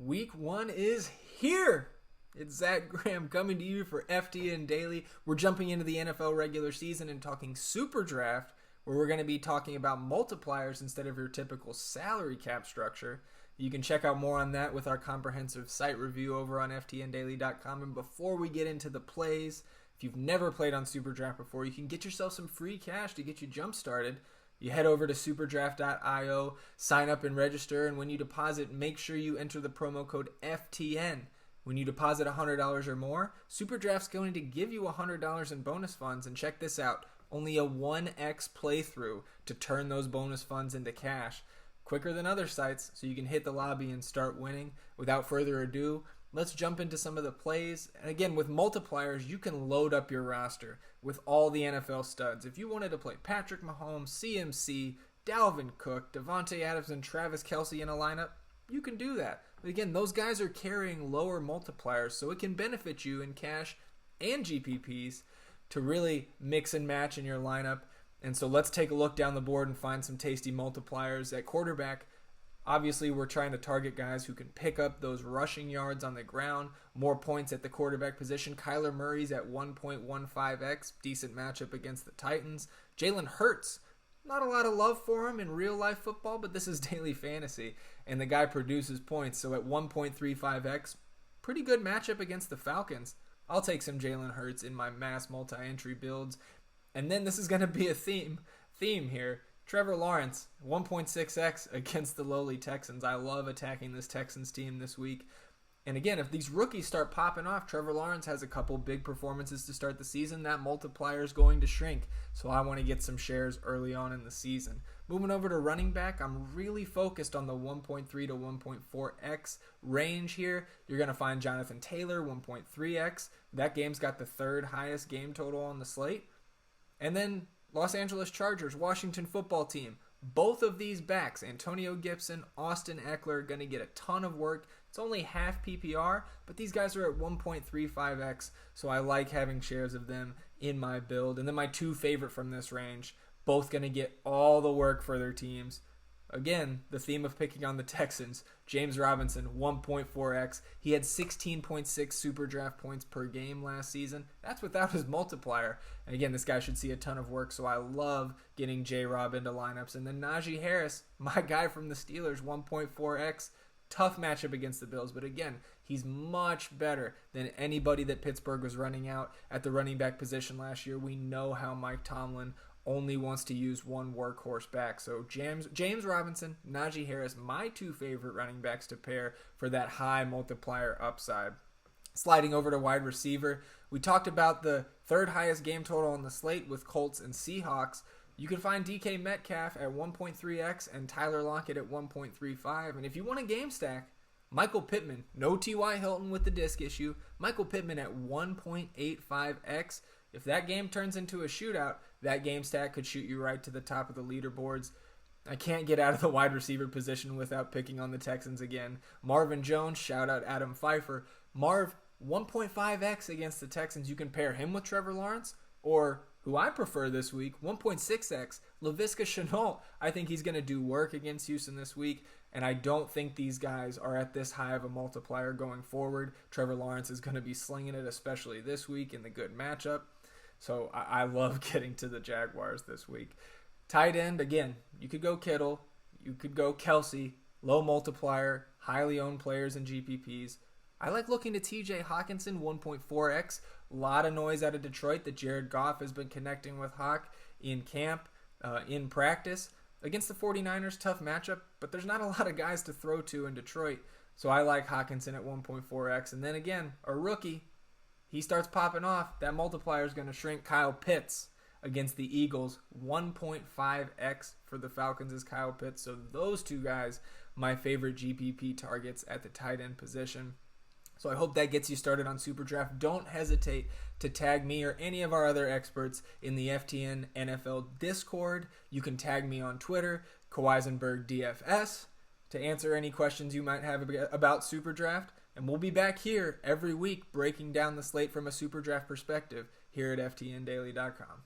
Week 1 is here. It's Zac Graham coming to you for FTN Daily. We're jumping into the NFL regular season and talking SuperDraft, where we're going to be talking about multipliers instead of your typical salary cap structure. You can check out more on that with our comprehensive site review over on ftndaily.com. And before we get into the plays, if you've never played on SuperDraft before, you can get yourself some free cash to get you jump started. You head over to superdraft.io, sign up and register, and when you deposit, make sure you enter the promo code FTN. When you deposit $100 or more, SuperDraft's going to give you $100 in bonus funds, and check this out, only a 1x playthrough to turn those bonus funds into cash. Quicker than other sites, so you can hit the lobby and start winning. Without further ado, let's jump into some of the plays. And again, with multipliers, you can load up your roster with all the NFL studs. If you wanted to play Patrick Mahomes, CMC, Dalvin Cook, Devontae Adams, and Travis Kelce in a lineup, you can do that. But again, those guys are carrying lower multipliers, so it can benefit you in cash and GPPs to really mix and match in your lineup. And so let's take a look down the board and find some tasty multipliers. At quarterback, obviously we're trying to target guys who can pick up those rushing yards on the ground, more points at the quarterback position. Kyler Murray's at 1.15x, decent matchup against the Titans. Jalen Hurts, not a lot of love for him in real life football, but this is daily fantasy, and the guy produces points, so at 1.35x, pretty good matchup against the Falcons. I'll take some Jalen Hurts in my mass multi-entry builds. And then this is going to be a theme here. Trevor Lawrence, 1.6x against the lowly Texans. I love attacking this Texans team this week. And again, if these rookies start popping off, Trevor Lawrence has a couple big performances to start the season. That multiplier is going to shrink. So I want to get some shares early on in the season. Moving over to running back, I'm really focused on the 1.3 to 1.4x range here. You're going to find Jonathan Taylor, 1.3x. That game's got the third highest game total on the slate. And then Los Angeles Chargers, Washington football team. Both of these backs, Antonio Gibson, Austin Eckler, are going to get a ton of work. It's only half PPR, but these guys are at 1.35x, so I like having shares of them in my build. And then my two favorite from this range, both going to get all the work for their teams. Again, the theme of picking on the Texans, James Robinson, 1.4x. He had 16.6 SuperDraft points per game last season. That's without his multiplier. And again, this guy should see a ton of work, so I love getting J-Rob into lineups. And then Najee Harris, my guy from the Steelers, 1.4x. Tough matchup against the Bills, but again, he's much better than anybody that Pittsburgh was running out at the running back position last year. We know how Mike Tomlin only wants to use one workhorse back. So James Robinson, Najee Harris, my two favorite running backs to pair for that high multiplier upside. Sliding over to wide receiver, we talked about the third highest game total on the slate with Colts and Seahawks. You can find DK Metcalf at 1.3x and Tyler Lockett at 1.35. And if you want a game stack, Michael Pittman, no T.Y. Hilton with the disc issue, Michael Pittman at 1.85x. If that game turns into a shootout, that game stack could shoot you right to the top of the leaderboards. I can't get out of the wide receiver position without picking on the Texans again. Marvin Jones, shout out Adam Pfeiffer. Marv, 1.5x against the Texans. You can pair him with Trevor Lawrence, or who I prefer this week, 1.6x, Laviska Shenault. I think he's going to do work against Houston this week, and I don't think these guys are at this high of a multiplier going forward. Trevor Lawrence is going to be slinging it, especially this week in the good matchup. So I love getting to the Jaguars this week. Tight end, again, you could go Kittle, you could go Kelce, low multiplier, highly owned players in GPPs. I like looking to TJ Hawkinson, 1.4x. A lot of noise out of Detroit that Jared Goff has been connecting with Hawk in camp, in practice. Against the 49ers, tough matchup, but there's not a lot of guys to throw to in Detroit. So I like Hawkinson at 1.4x. And then again, a rookie, he starts popping off. That multiplier is going to shrink. Kyle Pitts against the Eagles, 1.5x for the Falcons is Kyle Pitts. So those two guys, my favorite GPP targets at the tight end position. So I hope that gets you started on SuperDraft. Don't hesitate to tag me or any of our other experts in the FTN NFL Discord. You can tag me on Twitter, Kawaisenberg DFS, to answer any questions you might have about SuperDraft. And we'll be back here every week breaking down the slate from a SuperDraft perspective here at ftndaily.com.